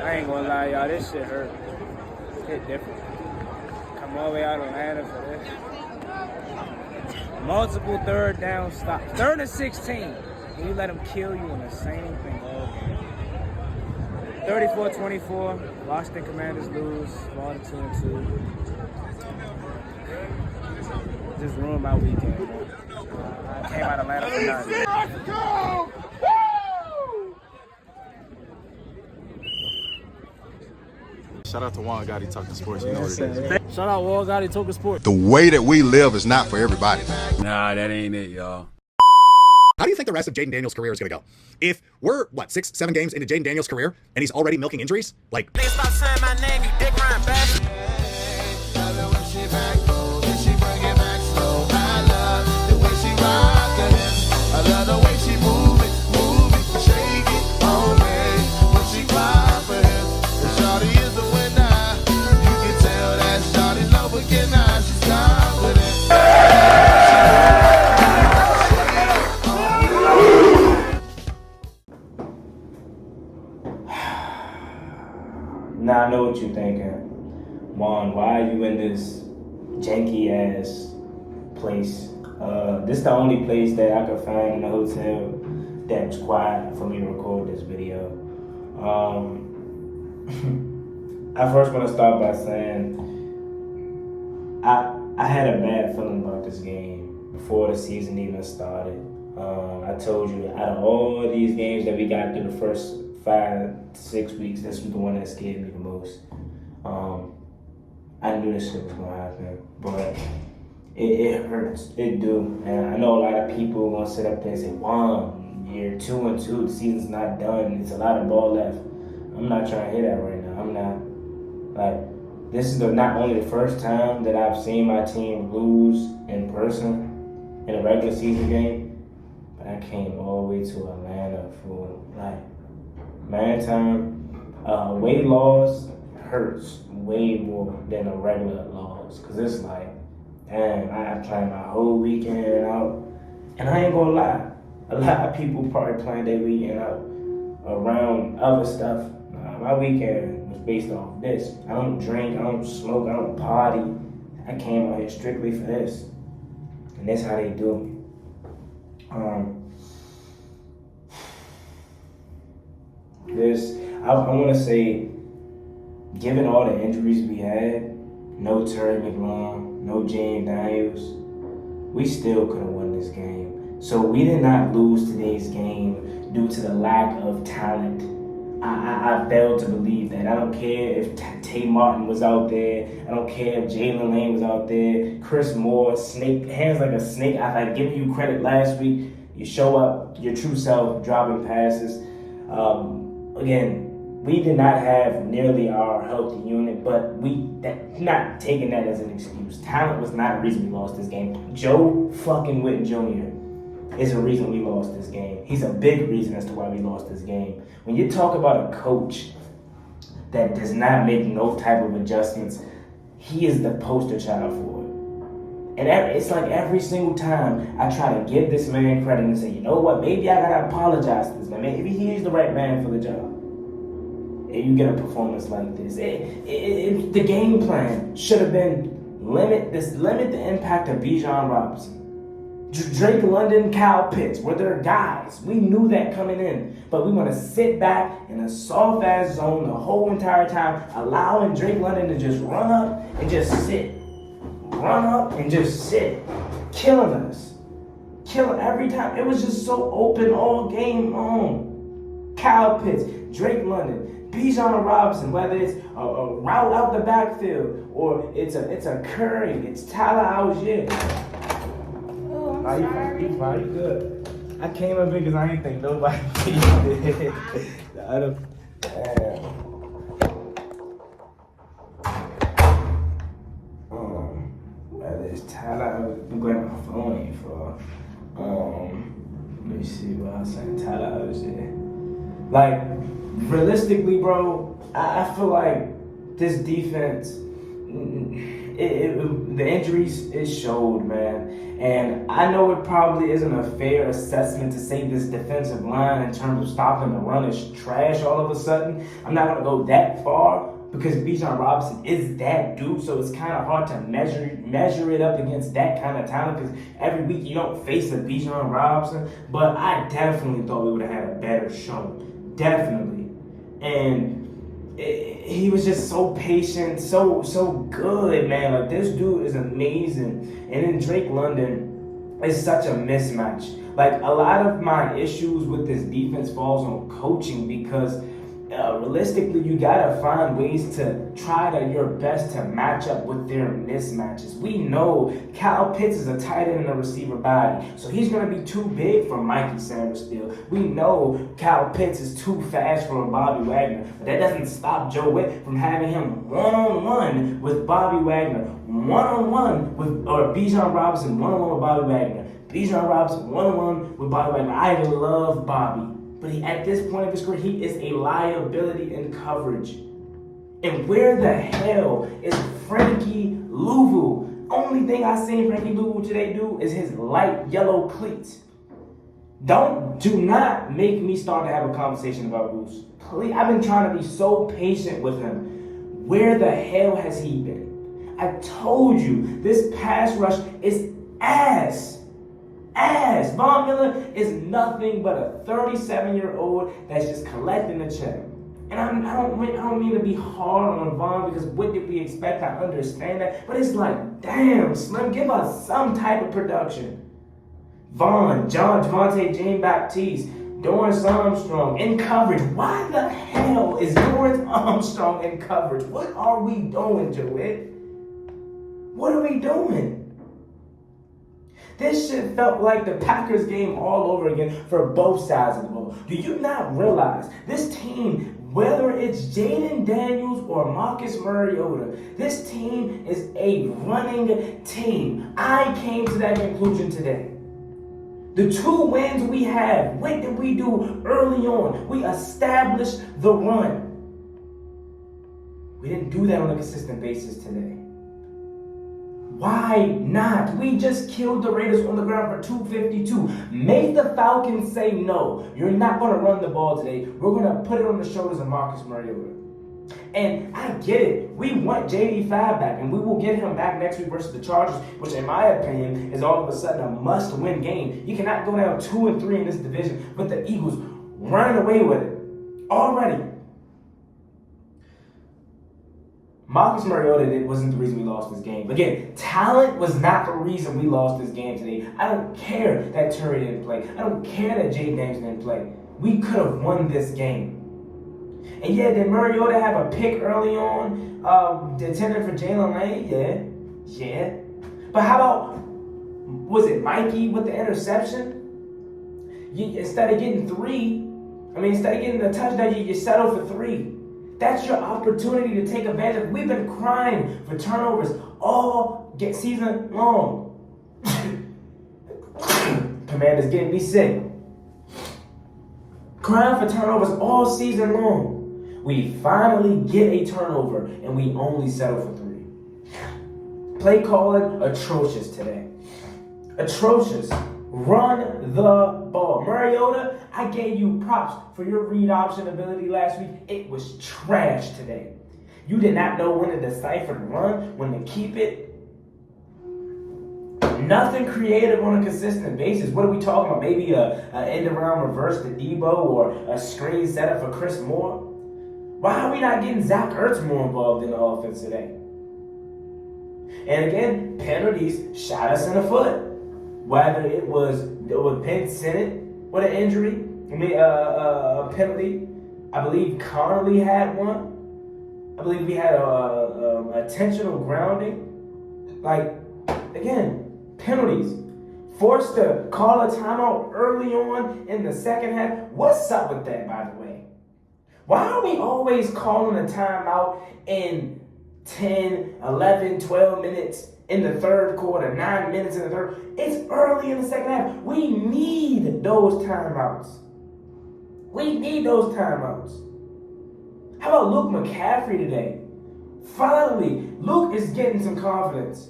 I ain't gonna lie, y'all, this shit hurt. Hit different. Come all the way out of Atlanta for this. Multiple third down stops. 3rd and 16. And you let them kill you in the same thing all game. 34-24. Washington Commanders lose. Florida 2-2. Just ruined my weekend, bro. I came out of Atlanta for nothing. Let's go! Shout out to Juangottibusiness Talking Sports. You know what it is. Shout out Juangottibusiness Talking Sports. The way that we live is not for everybody. Nah, that ain't it, y'all. How do you think the rest of Jaden Daniels' career is going to go? If we're, 6, 7 games into Jaden Daniels' career, and he's already milking injuries? Like, stop saying my name, you dick riding bastard. I love the way she move it, shake it on me. When she cry for him, and Shawty is the winner. You can tell that Shawty's no beginner, she's confident. Now I know what you're thinking. Juan, why are you in this janky ass place? This is the only place that I could find in the hotel that was quiet for me to record this video. I first want to start by saying I had a bad feeling about this game before the season even started. I told you, out of all these games that we got through the first 5 to 6 weeks, this was the one that scared me the most. I knew this shit was gonna happen, but it hurts. It do. And I know a lot of people are gonna sit up there and say, Juan, you're 2-2, the season's not done, it's a lot of ball left. I'm not trying to hear that right now. I'm not. Like, this is not only the first time that I've seen my team lose in person in a regular season game, but I came all the way to Atlanta for, man time. Away loss hurts way more than a regular loss, because it's like, damn, I planned my whole weekend out, and I ain't gonna lie, a lot of people probably planned their weekend out around other stuff. My weekend was based off this. I don't drink, I don't smoke, I don't party. I came out here strictly for this, and that's how they do me. I want to say, given all the injuries we had, no Terry McLaurin, no Jaden Daniels, we still could have won this game. So we did not lose today's game due to the lack of talent. I failed to believe that. I don't care if Tay Martin was out there. I don't care if Jalen Lane was out there. Chris Moore, hands like a snake. I give you credit last week. You show up, your true self, dropping passes. Again, we did not have nearly our healthy unit, but not taking that as an excuse. Talent was not the reason we lost this game. Joe fucking Witten Jr. is the reason we lost this game. He's a big reason as to why we lost this game. When you talk about a coach that does not make no type of adjustments, he is the poster child for it. And it's like every single time I try to give this man credit and say, you know what, maybe I gotta apologize to this man. Maybe he's the right man for the job. And you get a performance like this. The game plan should have been limit the impact of Bijan Robinson. Drake London, Kyle Pitts were their guys. We knew that coming in. But we want to sit back in a soft-ass zone the whole entire time, allowing Drake London to just run up and just sit. Run up and just sit. Killing us. Killing every time. It was just so open all game long. Kyle Pitts, Drake London, Bijan Robinson, whether it's a route out the backfield or it's a curry, it's Tyler Algier. You fine, you good. I came up here because I ain't think nobody did. Whether it's Tyler, I'm glad my phone ain't for. Let me see what I'm saying. Tyler Algier. Like, realistically, bro, I feel like this defense, the injuries, it showed, man. And I know it probably isn't a fair assessment to say this defensive line in terms of stopping the run is trash all of a sudden. I'm not going to go that far because Bijan Robinson is that dude, so it's kind of hard to measure it up against that kind of talent because every week you don't face a Bijan Robinson. But I definitely thought we would have had a better showing. Definitely. And he was just so patient, so good, man. Like, this dude is amazing. And then Drake London is such a mismatch. Like, a lot of my issues with this defense falls on coaching because realistically, you gotta find ways to try your best to match up with their mismatches. We know Kyle Pitts is a tight end and a receiver body, so he's gonna be too big for Mikey Sanders still. We know Kyle Pitts is too fast for Bobby Wagner, but that doesn't stop Joe Witt from having him one-on-one with Bobby Wagner, one-on-one with Bijan Robinson, one-on-one with Bobby Wagner, Bijan Robinson, one-on-one with Bobby Wagner. I love Bobby. But at this point of his career, he is a liability in coverage. And where the hell is Frankie Louvu? Only thing I seen Frankie Louvu today do is his light yellow cleats. Do not make me start to have a conversation about Bruce. Please, I've been trying to be so patient with him. Where the hell has he been? I told you, this pass rush is ass. Von Miller is nothing but a 37-year-old that's just collecting the check. And I don't mean to be hard on Von because what did we expect? I understand that. But it's like, damn, Slim, give us some type of production. Von, Javonte, James Baptiste, Dorrance Armstrong in coverage. Why the hell is Dorrance Armstrong in coverage? What are we doing, Joette? What are we doing? This shit felt like the Packers game all over again for both sides of the ball. Do you not realize this team, whether it's Jaden Daniels or Marcus Mariota, this team is a running team. I came to that conclusion today. The 2 wins we had, what did we do early on? We established the run. We didn't do that on a consistent basis today. Why not? We just killed the Raiders on the ground for 252. Make the Falcons say no. You're not going to run the ball today. We're going to put it on the shoulders of Marcus Mariota. And I get it. We want JD5 back, and we will get him back next week versus the Chargers, which in my opinion is all of a sudden a must-win game. You cannot go down 2-3 in this division with the Eagles running away with it already. Marcus Mariota wasn't the reason we lost this game. Again, talent was not the reason we lost this game today. I don't care that Terry didn't play. I don't care that Jay Daniels didn't play. We could have won this game. And yeah, did Mariota have a pick early on, intended for Jalen Lane? Yeah. But how about, was it Mikey with the interception? Instead of getting a touchdown, you settle for 3. That's your opportunity to take advantage of. We've been crying for turnovers all season long. Commander's getting me sick. Crying for turnovers all season long. We finally get a turnover, and we only settle for 3. Play calling, atrocious today. Atrocious. Run the ball. Mariota, I gave you props for your read option ability last week. It was trash today. You did not know when to decipher the run, when to keep it. Nothing creative on a consistent basis. What are we talking about? Maybe an end-around reverse to Debo or a screen setup for Chris Moore? Why are we not getting Zach Ertz more involved in the offense today? And again, penalties shot us in the foot. Whether it was Penn Senate with an injury, a penalty. I believe Connolly had one. I believe we had a intentional grounding. Like, again, penalties. Forced to call a timeout early on in the second half. What's up with that, by the way? Why are we always calling a timeout in 10, 11, 12 minutes in the third quarter, 9 minutes in the third? It's early in the second half. We need those timeouts. How about Luke McCaffrey today? Finally, Luke is getting some confidence.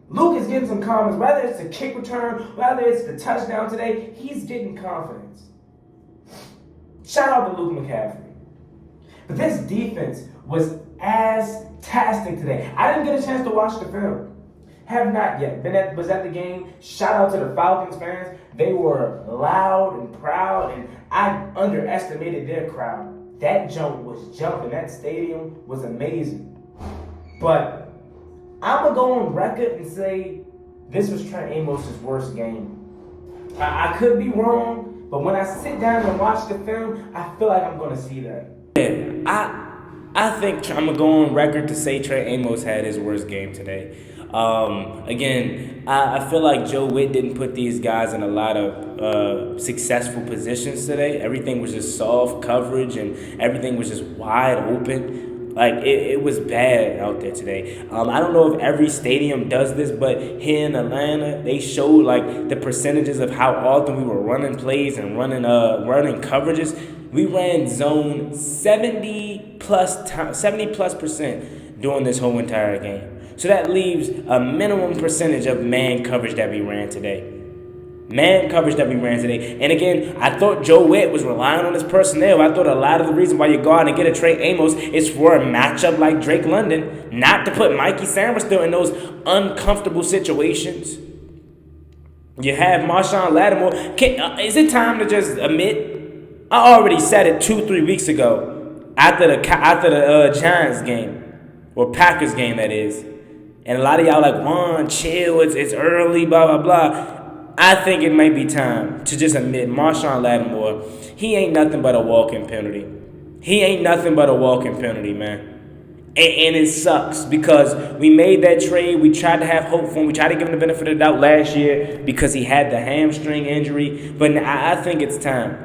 Whether it's the kick return, whether it's the touchdown today, he's getting confidence. Shout out to Luke McCaffrey. But this defense was ass-tastic today. I didn't get a chance to watch the film. Have not yet. Was at the game. Shout out to the Falcons fans. They were loud and proud, and I underestimated their crowd. That jump was jumping. That stadium was amazing. But I'm going to go on record and say this was Trent Amos' worst game. I could be wrong, but when I sit down and watch the film, I feel like I'm going to see that. I think I'm going to go on record to say Trent Amos had his worst game today. Again, I feel like Joe Witt didn't put these guys in a lot of successful positions today. Everything was just soft coverage and everything was just wide open. Like, it was bad out there today. I don't know if every stadium does this, but here in Atlanta, they showed, like, the percentages of how often we were running plays and running coverages. We ran zone 70+% during this whole entire game. So that leaves a minimum percentage of man coverage that we ran today. And again, I thought Joe Witt was relying on his personnel. I thought a lot of the reason why you go out and get a Trey Amos is for a matchup like Drake London, not to put Mikey Samerstill in those uncomfortable situations. You have Marshawn Lattimore. Is it time to just admit? I already said it 2-3 weeks ago after the Giants game, or Packers game, that is. And a lot of y'all like, Juan, chill, it's early, blah, blah, blah. I think it might be time to just admit Marshawn Lattimore, he ain't nothing but a walking penalty. Man. And it sucks because we made that trade. We tried to have hope for him. We tried to give him the benefit of the doubt last year because he had the hamstring injury. But I think it's time.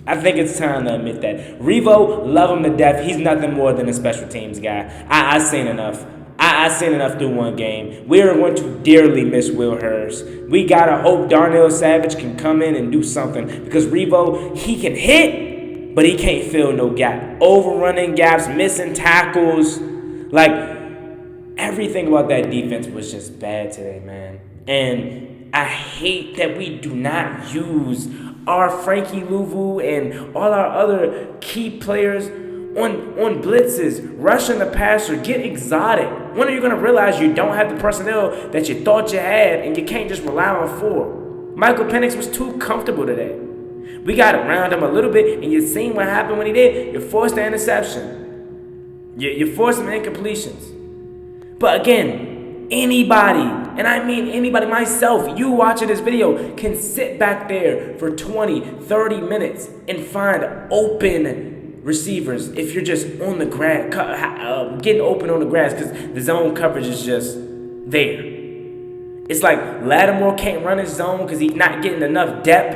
To admit that. Revo, love him to death. He's nothing more than a special teams guy. I seen enough. I seen enough through one game. We are going to dearly miss Will Hurst. We got to hope Darnell Savage can come in and do something because Revo, he can hit, but he can't fill no gap. Overrunning gaps, missing tackles. Like, everything about that defense was just bad today, man. And I hate that we do not use our Frankie Louvu and all our other key players on blitzes, rushing the passer, get exotic. When are you going to realize you don't have the personnel that you thought you had and you can't just rely on 4? Michael Penix was too comfortable today. We got around him a little bit, and you seen what happened when he did. You forced the interception. You forced some incompletions. But again, anybody, and I mean anybody, myself, you watching this video, can sit back there for 20, 30 minutes and find open receivers if you're just on the grass, getting open on the grass because the zone coverage is just there. It's like Lattimore can't run his zone because he's not getting enough depth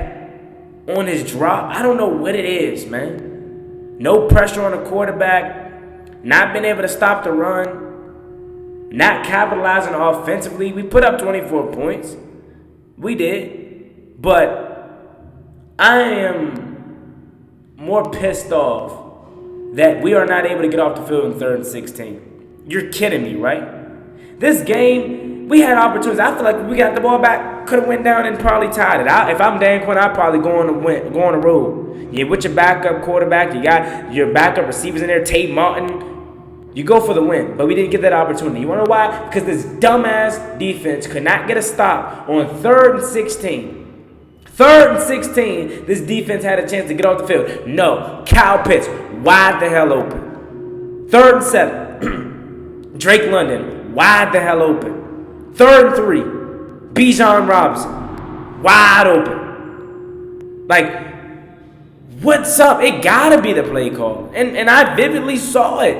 on his drop. I don't know what it is, man. No pressure on the quarterback, not being able to stop the run, not capitalizing offensively. We put up 24 points. We did. But I am more pissed off that we are not able to get off the field in 3rd and 16. You're kidding me, right? This game, we had opportunities. I feel like if we got the ball back, could have went down and probably tied it. If I'm Dan Quinn, I'd probably go on the road. Yeah, with your backup quarterback, you got your backup receivers in there, Tate Martin. You go for the win, but we didn't get that opportunity. You want to know why? Because this dumbass defense could not get a stop on 3rd and 16. 3rd and 16, this defense had a chance to get off the field. No, Kyle Pitts, wide the hell open. 3rd and 7, Drake London, wide the hell open. 3rd and 3, Bijan Robinson, wide open. Like, what's up? It gotta be the play call, and I vividly saw it.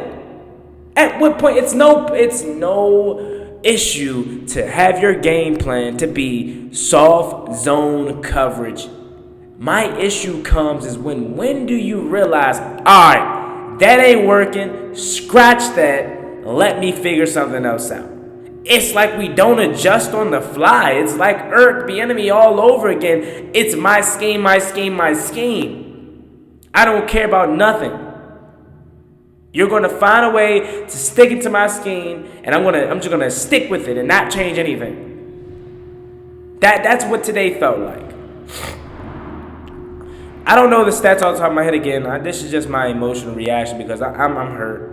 At what point? It's no issue to have your game plan to be soft zone coverage. My issue comes is when do you realize, all right, that ain't working, scratch that, let me figure something else out. It's like we don't adjust on the fly. It's like Eric Bieniemy all over again. It's my scheme. I don't care about nothing. You're going to find a way to stick it to my scheme, and I'm just gonna stick with it and not change anything. That's what today felt like. I don't know the stats off the top of my head again. This is just my emotional reaction because I'm hurt.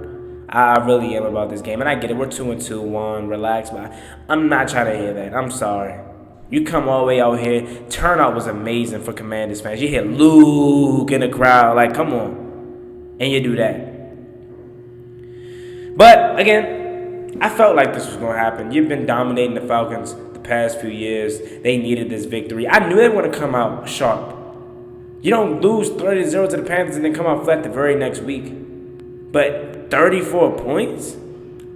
I really am about this game, and I get it. We're 2-2, Juan. Relax, but I'm not trying to hear that. I'm sorry. You come all the way out here. Turnout was amazing for Commanders fans. You hear Luke in the crowd, like, come on, and you do that. But again, I felt like this was going to happen. You've been dominating the Falcons the past few years. They needed this victory. I knew they were going to come out sharp. You don't lose 30-0 to the Panthers and then come out flat the very next week. But 34 points?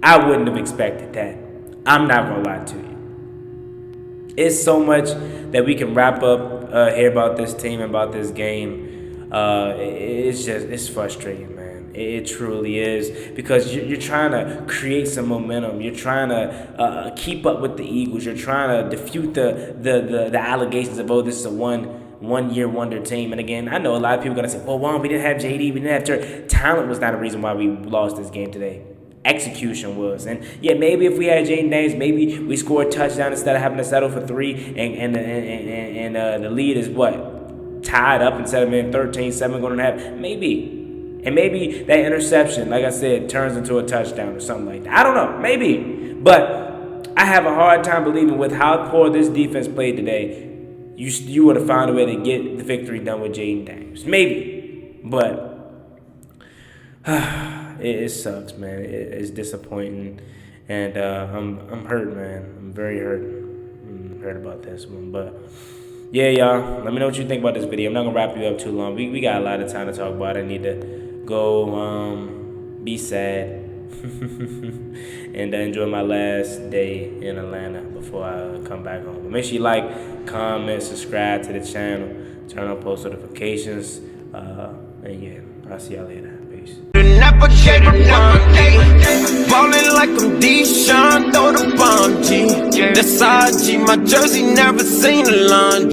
I wouldn't have expected that. I'm not going to lie to you. It's so much that we can wrap up here about this team and about this game. It's frustrating, man. It truly is, because you're trying to create some momentum. You're trying to keep up with the Eagles. You're trying to defute the allegations of, oh, this is a one-year wonder team. And again, I know a lot of people are going to say, well, Juan, we didn't have JD, we didn't have Turk. Talent was not a reason why we lost this game today. Execution was. And yeah, maybe if we had Jaden Daniels, maybe we scored a touchdown instead of having to settle for 3, and the lead is what? Tied up instead of being 13-7 going to have. Maybe. And maybe that interception, like I said, turns into a touchdown or something like that. I don't know. Maybe. But I have a hard time believing with how poor this defense played today, you would have found a way to get the victory done with Jaden Daniels. Maybe. But it sucks, man. It's disappointing. And I'm hurt, man. I'm very hurt. I'm hurt about this one. But yeah, y'all. Let me know what you think about this video. I'm not going to wrap you up too long. We got a lot of time to talk about. I need to go be sad and enjoy my last day in Atlanta before I come back home. But make sure you like, comment, subscribe to the channel, turn on post notifications, and yeah, I'll see y'all later. Peace. Never gave up one day. Ballin' like I'm Deshaun, throw the bomb G. That's IG, my jersey never seen a line.